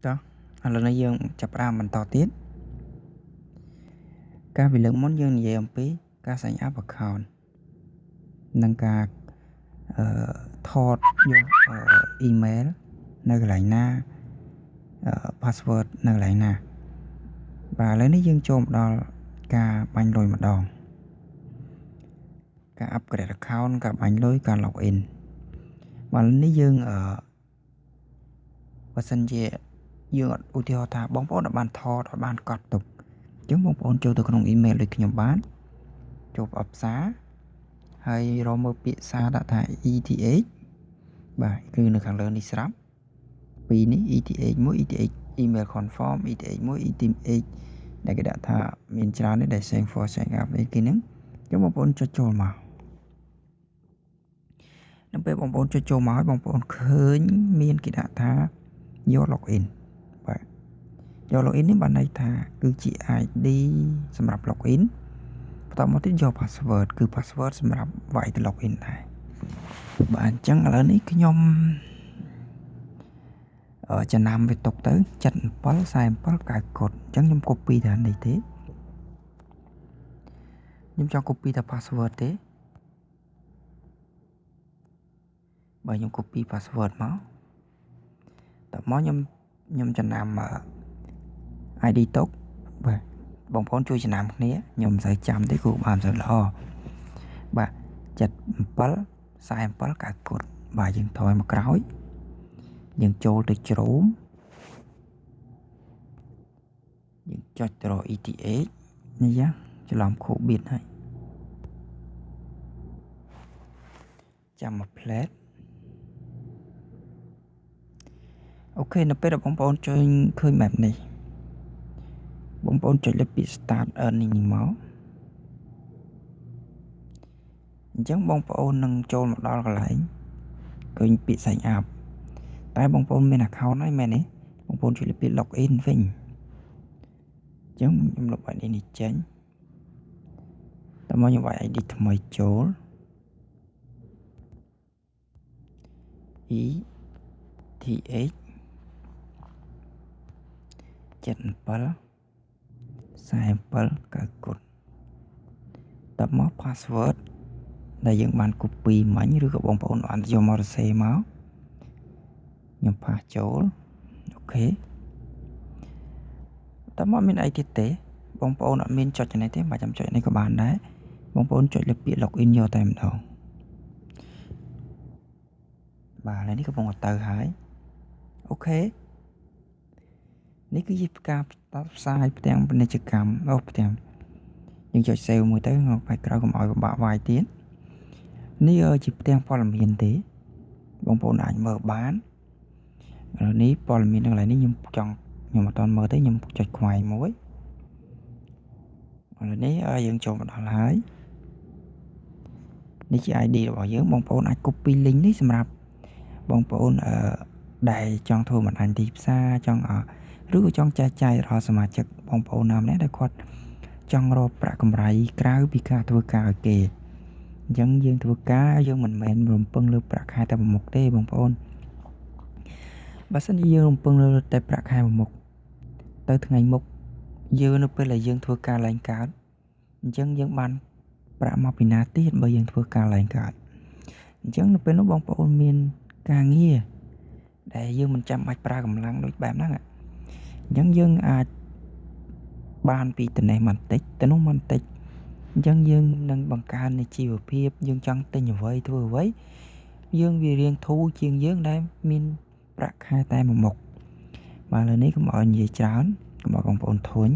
Đó,ឥឡូវនេះយើងចាប់ផ្ដើមបន្តទៀតការពីលើកមុនយើងនិយាយអំពីការ sign up account និងការថតយក email នៅកន្លែងណា password នៅកន្លែងណាបាទឥឡូវនេះយើងចូលមកដល់ការបាញ់លុយម្ដងការ upgrade account ការបាញ់លុយការ login បាទឥឡូវនេះយើងបើសិនជាយើងឧទាហរណ៍ថាបងប្អូនបានថតបានកត់ទុកអញ្ចឹងបងប្អូនចូលទៅក្នុង email ដូចខ្ញុំបានចូលប្រអប់សារហើយរកមើលពាក្យសារដាក់ថា ETH បាទគឺនៅខាងលើនេះស្រាប់ពីរនេះ ETH មួយ ETH email confirm ETH មួយ ETH ដែលគេដាក់ថាមានច្រើននេះដែល same for sign up នេះគេហ្នឹងអញ្ចឹងបងប្អូនចុចចូលមកនៅពេលបងប្អូនចុចចូលមកហើយបងប្អូនឃើញមានគេដាក់ថាយក login បាទយក login នេះបានន័យថាគឺជា ID សម្រាប់ login បន្តមកទៀតយក password គឺ password សម្រាប់វាយទៅ login ដែរបាទអញ្ចឹងឥឡូវនេះខ្ញុំចំណាំវាទុកទៅ77 47 9កូដអញ្ចឹងខ្ញុំ copy ទៅនេះទេខ្ញុំចង់ copy ទៅ password ទេបើខ្ញុំ copy password មកតមកខ្ញុំចំណាំ ID ទុកបាទបងប្អូនជួយចំណាំគ្នាខ្ញុំមិនសូវចាំទេគ្រូបានមិនសូវល្អបាទ77 47 9កូដបាទយើងថយមកក្រោយយើងចូលទៅជ្រោមយើងចុចទៅរក ETH នេះយ៉ាច្រឡំខូបៀតហើយចាំមកផ្លែតអូខេនៅពេលដែលបងប្អូនជួយឃើញបែបនេះបងប្អូនចុចលើពាក្យ start earning នេះមកអញ្ចឹងបងប្អូននឹងចូលមកដល់កន្លែងឃើញពាក្យ sign up តែបងប្អូនមាន account ហើយមែនទេបងប្អូនជួយលើពាក្យ login វិញអញ្ចឹងខ្ញុំលុប ID នេះចេញតើមកខ្ញុំវាយ ID ថ្មីចូល ETH 77 47 9កូដតើមក password ដែលយើងបាន copy មិញឬក៏បងប្អូនបានយកមកសរសេរមកខ្ញុំផាសចូលអូខេតើមកមានអីទៀតទេបងប្អូនអត់មានចុចនេះទេបើចាំចុចនេះក៏បានដែរបងប្អូនចុចលើពាក្យ login យកតែម្ដងបាទឥឡូវនេះកំពុងទៅហើយអូខេនេះគឺជាការផ្សព្វផ្សាយផ្ទាំងពាណិជ្ជកម្មផ្ទាំងយើងចុច save មួយទៅក្នុងផ្នែកក្រោយកុំឲ្យពិបាកវាយទៀតនេះជាផ្ទាំងព័ត៌មានទេបងប្អូនអាចមើលបានឥឡូវនេះព័ត៌មាននៅកន្លែងនេះខ្ញុំអត់ទាន់មើលទេខ្ញុំចុចខ្វែងមួយឥឡូវនេះយើងចូលមកដល់ហើយនេះជា ID របស់យើងបងប្អូនអាច copy link នេះសម្រាប់បងប្អូនដែលចង់ធ្វើបណ្ដាញទីផ្សារចង់ឬក៏ចង់ចែកចាយដល់សមាជិកបងប្អូនណាម្នាក់ដែលគាត់ចង់រកប្រាក់កម្រៃក្រៅពីការធ្វើការឲ្យគេអញ្ចឹងយើងធ្វើការយើងមិនមែនរំពឹងលើប្រាក់ខែតែមួយមុខទេបងប្អូនបើសិនជាយើងរំពឹងលើតែប្រាក់ខែមួយមុខទៅថ្ងៃមុខយើងនៅពេលដែលយើងធ្វើការឡើងកើតអញ្ចឹងយើងបានប្រាក់មកពីណាទៀតបើយើងធ្វើការឡើងកើតអញ្ចឹងនៅពេលនោះបងប្អូនមានការងារដែលយើងមិនចាំបាច់ប្រើកម្លាំងដូចបែបហ្នឹងអញ្ចឹងយើងអាចបានពីតំណែងបន្តិចទៅនោះបន្តិចអញ្ចឹងយើងនឹងបង្កើននៃជីវភាពយើងចង់ទិញអ្វីធ្វើអ្វីយើងវារៀងធូរជាងយើងដែលមានប្រាក់ខែតែមួយមុខបាទឥឡូវនេះកុំឲ្យនិយាយច្រើនកុំឲ្យបងប្អូនធុញឥ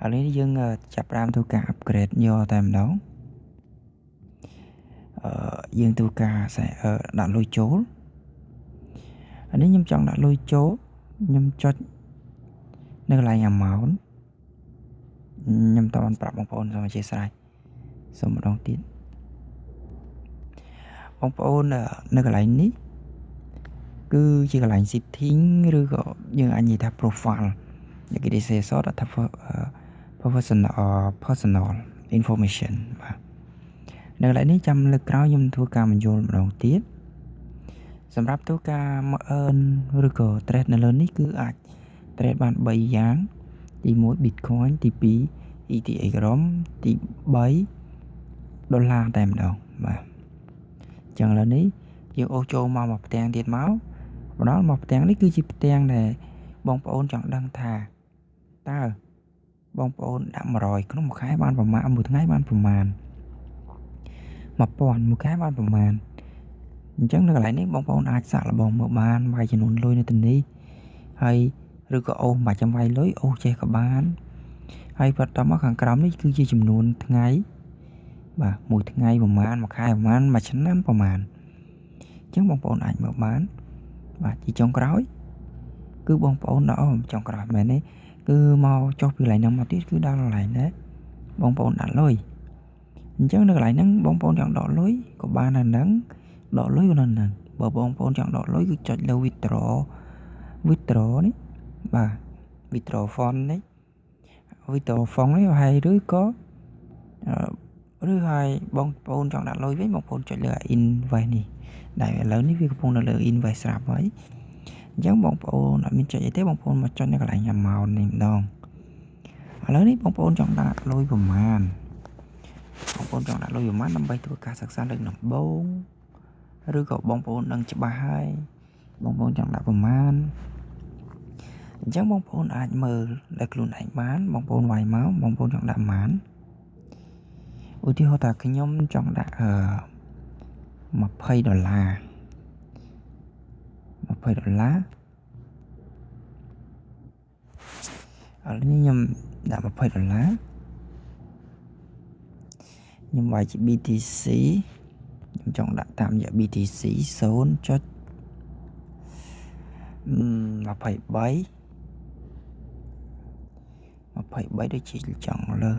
ឡូវនេះយើងចាប់ផ្ដើមធ្វើការ upgrade យកតែម្ដងយើងធ្វើការដាក់លុយចូលអានេះខ្ញុំចង់ដាក់លុយចូលខ្ញុំចុចនៅកន្លែង amount ខ្ញុំតបានប្រាប់បងប្អូនសូមអធិស្ឋានសូមម្ដងទៀតបងប្អូននៅកន្លែងនេះគឺជាកន្លែង setting ឬក៏យើងអាចនិយាយថា profile គេនិយាយសតថា personal information បាទនៅកន្លែងនេះចាំលើកក្រោយខ្ញុំធ្វើការបញ្ចូលម្ដងទៀត សម្រាប់ទូការមកឬក៏ trade នៅលើនេះគឺអាច trade បាន3យ៉ាងទី1 Bitcoin ទី2 Ethereum ទី3ដុល្លារតែម្ដងបាទអញ្ចឹងឥឡូវនេះយើងអូសចូលមកផ្ទាំងទៀតមកបណ្ដោយមកផ្ទាំងនេះគឺជាផ្ទាំងដែលបងប្អូនចង់ដឹងថាតើបងប្អូនដាក់100ក្នុងមួយខែបានប្រមាណមួយថ្ងៃបានប្រមាណ1000មួយខែបានប្រមាណអញ្ចឹងនៅកន្លែងនេះបងប្អូនអាចសាក់លបងមើលបានវាយចំនួនលុយនៅទីនេះហើយឬក៏អូសមិនចាំវាយលុយអូសចេះក៏បានហើយបន្តមកខាងក្រោមនេះគឺជាចំនួនថ្ងៃបាទមួយថ្ងៃប្រមាណមួយខែប្រមាណមួយឆ្នាំប្រមាណអញ្ចឹងបងប្អូនអាចមើលបានបាទជាចុងក្រោយគឺបងប្អូនដល់ចុងក្រោយមែនទេគឺមកចុះពីកន្លែងហ្នឹងមកទៀតគឺដល់កន្លែងដែរបងប្អូនដាក់លុយអញ្ចឹងនៅកន្លែងហ្នឹងបងប្អូនចង់ដកលុយក៏បាននៅហ្នឹងដកលុយក៏នៅហ្នឹងបើបងប្អូនចង់ដកលុយគឺចុចលើ withdraw នេះបាទ withdraw fund នេះ withdraw fund នេះហើយឬក៏ឬហើយបងប្អូនចង់ដាក់លុយវិញបងប្អូនចុចលើ invest នេះដែលឥឡូវនេះវាកំពុងនៅលើ invest ស្រាប់ហើយអញ្ចឹងបងប្អូនអត់មានចុចអីទេបងប្អូនមកចុចនៅកន្លែង amount នេះម្ដងឥឡូវនេះបងប្អូនចង់ដាក់លុយប្រមាណបងប្អូនចង់ដាក់លុយប្រមាណដើម្បីធ្វើការសិក្សាលើកដំបូងឬក៏បងប្អូនដឹងច្បាស់ហើយបងប្អូនចង់ដាក់ប្រមាណអញ្ចឹងបងប្អូនអាចមើលដល់ខ្លួនឯងបានបងប្អូនវាយមកបងប្អូនចង់ដាក់ប្រមាណឧទាហរណ៍ថាខ្ញុំចង់ដាក់$20 $20ឥឡូវនេះខ្ញុំដាក់$20ខ្ញុំវាយជា BTC ខ្ញុំចង់ដាក់តាមរយៈ BTC 0.23ដូចជាចង់លើ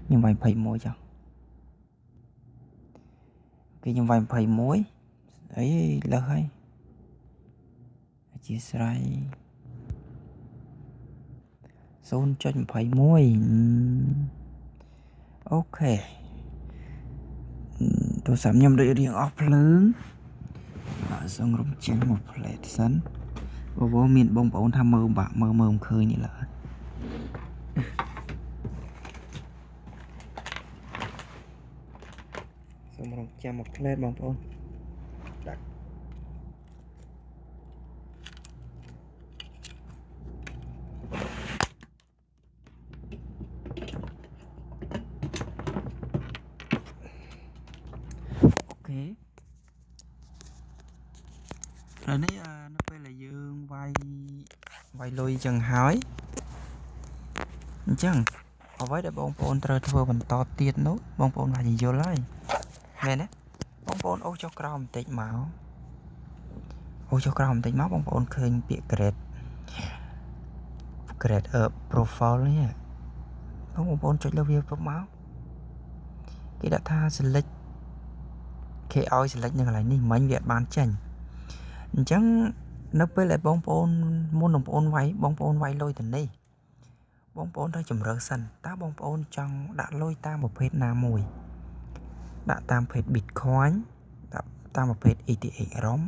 ខ្ញុំវាយ21ចុះគេខ្ញុំវាយ21អីលើសហើយអធិស្ឋាន0.21អូខេទូរស័ព្ទខ្ញុំរៀងអស់ភ្លើងសង្រុំចេញមកផ្លែតសិនបើមានបងប្អូនថាមើលបាក់មើលមិនឃើញនេះឡើយសូមរងចាំមកផ្លែតបងប្អូនដាក់អូខេឥឡូវនេះនៅពេលដែលយើងវាយលុយចឹងហើយអញ្ចឹងអ្វីដែលបងប្អូនត្រូវធ្វើបន្តទៀតនោះបងប្អូនអាចយល់ហើយមែនទេបងប្អូនអូសចុះក្រោមបន្តិចមកបងប្អូនឃើញពាក្យ grade profile នេះបងប្អូនចុចលើវាមកគេដាក់ថា select គេឲ្យ select នៅកន្លែងនេះមិញវាអត់បានចេញអញ្ចឹងនៅពេលដែលបងប្អូនមុនបងប្អូនវាយលុយទៅនេះបងប្អូនត្រូវជំរើសសិនតើបងប្អូនចង់ដាក់លុយតាមប្រភេទណាមួយដាក់តាមប្រភេទ Bitcoin ដាក់តាមប្រភេទ Ethereum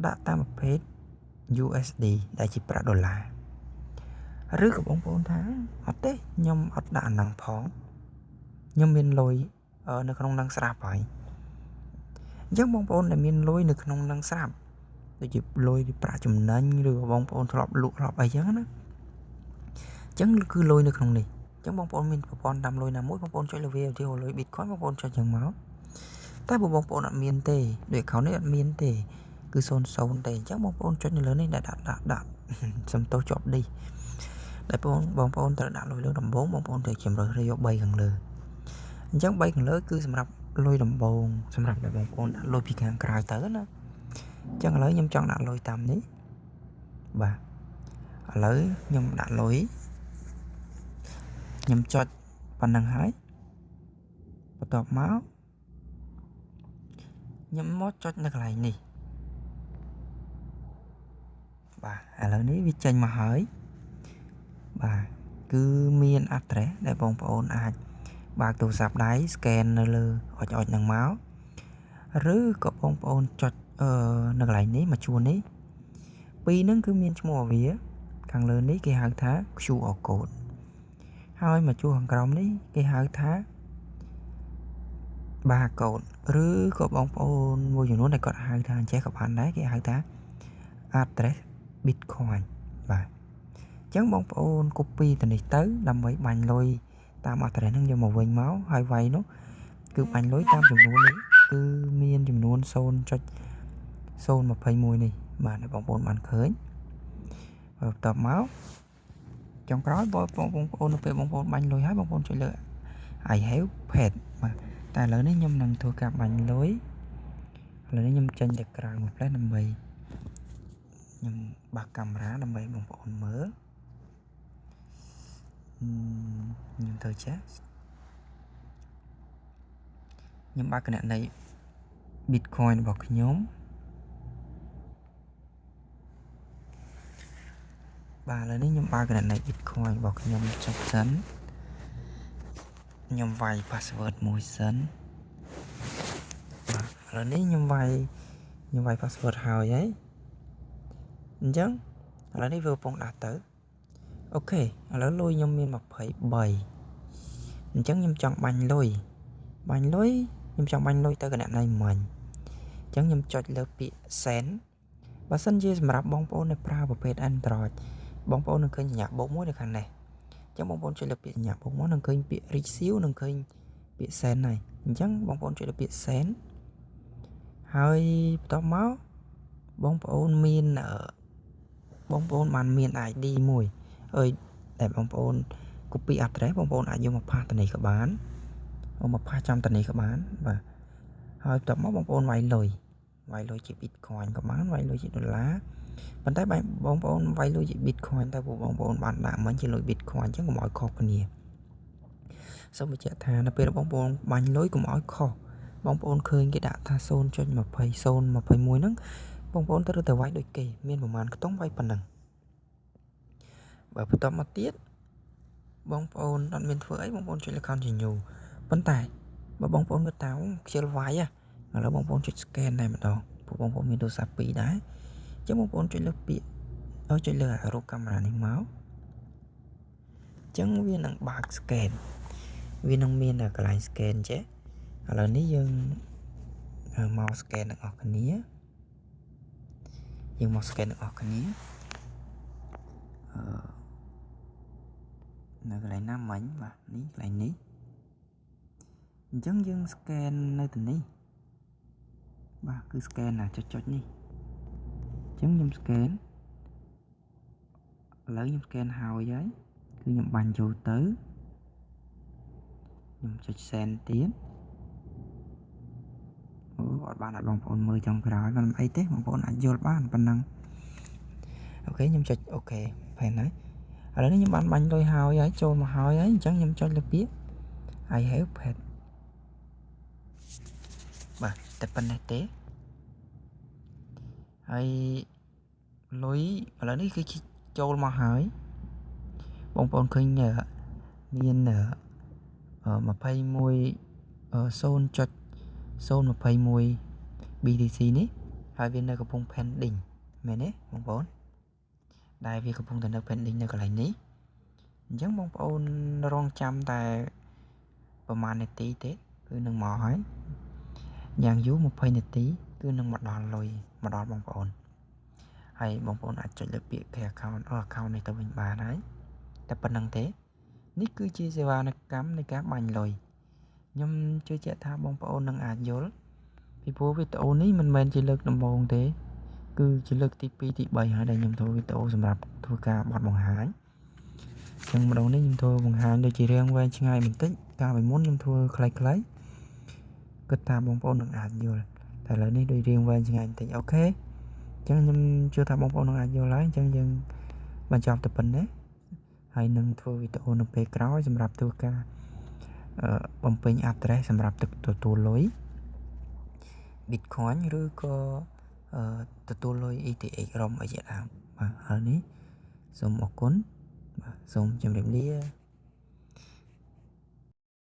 ដាក់តាមប្រភេទ USD ដែលជាប្រាក់ដុល្លារឬក៏បងប្អូនថាអត់ទេខ្ញុំអត់ដាក់អាហ្នឹងផងខ្ញុំមានលុយនៅក្នុងហ្នឹងស្រាប់ហើយអញ្ចឹងបងប្អូនដែលមានលុយនៅក្នុងហ្នឹងស្រាប់ដូចជាលុយប្រាក់ចំណេញឬក៏បងប្អូនធ្លាប់លក់ធ្លាប់អីចឹងណាអញ្ចឹងគឺលុយនៅក្នុងនេះអញ្ចឹងបងប្អូនមានប្រព័ន្ធដាំលុយណាមួយបងប្អូនចុចលើវាឧទាហរណ៍លុយ Bitcoin បងប្អូនចុចចឹងមកតែបើបងប្អូនអត់មានទេដូច account នេះអត់មានទេគឺ00ទេអញ្ចឹងបងប្អូនចុចនៅលើនេះដាក់សំទោសជាប់ឌីដែលបងប្អូនត្រូវដាក់លុយលើដំបូងបងប្អូនត្រូវជំរើសយក3ខាងលើអញ្ចឹង3ខាងលើគឺសម្រាប់លុយដំបូងសម្រាប់ដែលបងប្អូនដាក់លុយពីខាងក្រៅទៅណាអញ្ចឹងឥឡូវខ្ញុំចង់ដាក់លុយតាមនេះបាទឥឡូវខ្ញុំដាក់លុយខ្ញុំចុចប៉ុណ្្នឹងហើយបន្ទាប់មកខ្ញុំមកចុចនៅកន្លែងនេះបាទឥឡូវនេះវាចេញមកហើយបាទគឺមាន address ដែលបងប្អូនអាចបើកទូរស័ព្ទដៃ scan នៅលើអុចហ្នឹងមក ឬក៏បងប្អូនចុចនៅកន្លែងនេះមកជួរនេះពីរហ្នឹងគឺមានឈ្មោះវាខាងលើនេះគេហៅថា QR code ហើយមកជួរខាងក្រោមនេះគេហៅថា barcode ឬក៏បងប្អូនមួយចំនួនដែលគាត់ហៅថាអញ្ចេះក៏បានដែរគេហៅថា address Bitcoin បាទអញ្ចឹងបងប្អូន copy ទៅនេះទៅដើម្បីបាញ់លុយតាម address ហ្នឹងយកមកវិញមកហើយវាយនោះគឺបាញ់លុយតាមចំនួននេះគឺមានចំនួន 0.021 នេះបាទបងប្អូនបានឃើញបន្ទាប់មកចុងក្រោយបងប្អូននៅពេលបងប្អូនបាញ់លុយហើយបងប្អូនចុចលើ I have paid បាទតែឥឡូវនេះខ្ញុំនឹងធ្វើការបាញ់លុយឥឡូវនេះខ្ញុំចេញទៅក្រៅមួយផ្លែដើម្បីខ្ញុំបាក់កាមេរ៉ាដើម្បីបងប្អូនមើលខ្ញុំធ្វើចេះខ្ញុំបាក់គណនី Bitcoin របស់ខ្ញុំបាទឥឡូវនេះខ្ញុំបើកគណនី Bitcoin របស់ខ្ញុំចុចសិនខ្ញុំវាយ password មួយសិនបាទឥឡូវនេះខ្ញុំវាយ password ហើយអញ្ចឹងឥឡូវនេះវាកំពុងដាក់ទៅអូខេឥឡូវលុយខ្ញុំមាន23អញ្ចឹងខ្ញុំចង់បាញ់លុយខ្ញុំចង់បាញ់លុយទៅគណនីមិញអញ្ចឹងខ្ញុំចុចលើពាក្យ send បើសិនជាសម្រាប់បងប្អូនដែលប្រើប្រភេទ Android បងប្អូននឹងឃើញសញ្ញាបូកមួយនៅខាងនេះអញ្ចឹងបងប្អូនចុចលើពាក្យសញ្ញាបូកមកនឹងឃើញពាក្យ receive នឹងឃើញពាក្យ send ហើយអញ្ចឹងបងប្អូនចុចលើពាក្យ send ហើយបន្ទាប់មកបងប្អូនបានមាន ID មួយដែលបងប្អូន copy address បងប្អូនអាចយកមកផាសទៅនេះក៏បានមកផាសចំទៅនេះក៏បានបាទហើយបន្ទាប់មកបងប្អូនវាយលុយជា Bitcoin ក៏បានវាយលុយជាដុល្លារប៉ុន្តែបងប្អូនវាយលុយជា Bitcoin តែពួកបងប្អូនបានដាក់មិញជាលុយ Bitcoin អញ្ចឹងកុំឲ្យខុសគ្នាសូមបញ្ជាក់ថានៅពេលបងប្អូនបាញ់លុយកុំឲ្យខុសបងប្អូនឃើញគេដាក់ថា 0.20 0.21 ហ្នឹងបងប្អូនត្រូវតែវាយដូចគេមានប្រមាណខ្ទង់វាយប៉ុណ្ណឹងបើបន្ទាប់មកទៀតបងប្អូនអត់មានធ្វើអីបងប្អូនចុចលើ continue ប៉ុន្តែបើបងប្អូនគិតថាខ្ជិលវាយឥឡូវបងប្អូនចុច scan តែម្ដងពួកបងប្អូនមានទូរស័ព្ទពីរដែរអញ្ចឹងបងប្អូនចុចលើពាក្យចុចលើរូបកាមេរ៉ានេះមកអញ្ចឹងវានឹងបើក scan វានឹងមានកន្លែង scan ចេះឥឡូវនេះយើងមក scan ទាំងអស់គ្នានៅកន្លែងណាមិញបាទនេះកន្លែងនេះអញ្ចឹងយើង scan នៅទីនេះបាទគឺ scan ចុចនេះអញ្ចឹងខ្ញុំ scan ឥឡូវខ្ញុំ scan ហើយគឺខ្ញុំបាញ់ចូលទៅខ្ញុំចុច send ទៀតអត់បានឲ្យបងប្អូនមើលចុងក្រោយមិនអីទេបងប្អូនអាចយល់បានប៉ុណ្ណឹងអូខេខ្ញុំចុចអូខេផែនហើយឥឡូវនេះខ្ញុំបានបាញ់លុយហើយចូលមកហើយអញ្ចឹងខ្ញុំចុចលើពាក្យ I have paid បាទតែប៉ុណ្ណេះទេហើយលុយឥឡូវនេះគឺចូលមកហើយបងប្អូនឃើញមាន0.021 BTC នេះហើយវានៅកំពុង pending មែនទេបងប្អូនដែលវាកំពុងតែនៅ pending នៅកន្លែងនេះអញ្ចឹងបងប្អូនរងចាំតែប្រហែលនាទីទេគឺនឹងមកហើយយ៉ាងយូរ20នាទីគឺនឹងមកដល់លុយមកដល់បងប្អូនហើយបងប្អូនអាចចុចលើពាក្យ Pay account នេះទៅវិញបានហើយតែប៉ុណ្្នឹងទេនេះគឺជាសេវាកម្មនៃការបាញ់លុយខ្ញុំជឿជាក់ថាបងប្អូននឹងអាចយល់ពីព្រោះវីដេអូនេះមិនមែនជាលើកដំបូងទេគឺជាលើកទី2ទី3ហើយដែលខ្ញុំធ្វើវីដេអូសម្រាប់ធ្វើការបត់បង្ហាញអញ្ចឹងម្ដងនេះខ្ញុំធ្វើបង្ហាញដូចជារឿងវែងឆ្ងាយបន្តិចកាលពីមុនខ្ញុំធ្វើខ្លីៗគិតថាបងប្អូននឹងអាចយល់តែឥឡូវនេះដូចរឿងវែងឆ្ងាយបន្តិចអូខេអញ្ចឹងខ្ញុំជឿថាបងប្អូននឹងអាចយល់ហើយអញ្ចឹងយើងបញ្ចប់តែប៉ុណ្ណេះហើយនឹងធ្វើវីដេអូនៅពេលក្រោយសម្រាប់ធ្វើការបំពេញ address សម្រាប់ទទួលលុយ Bitcoin ឬក៏ទទួលលុយ ETH រ៉ុំអីជាដើមបាទហើយនេះសូមអរគុណបាទសូមជម្រាបលា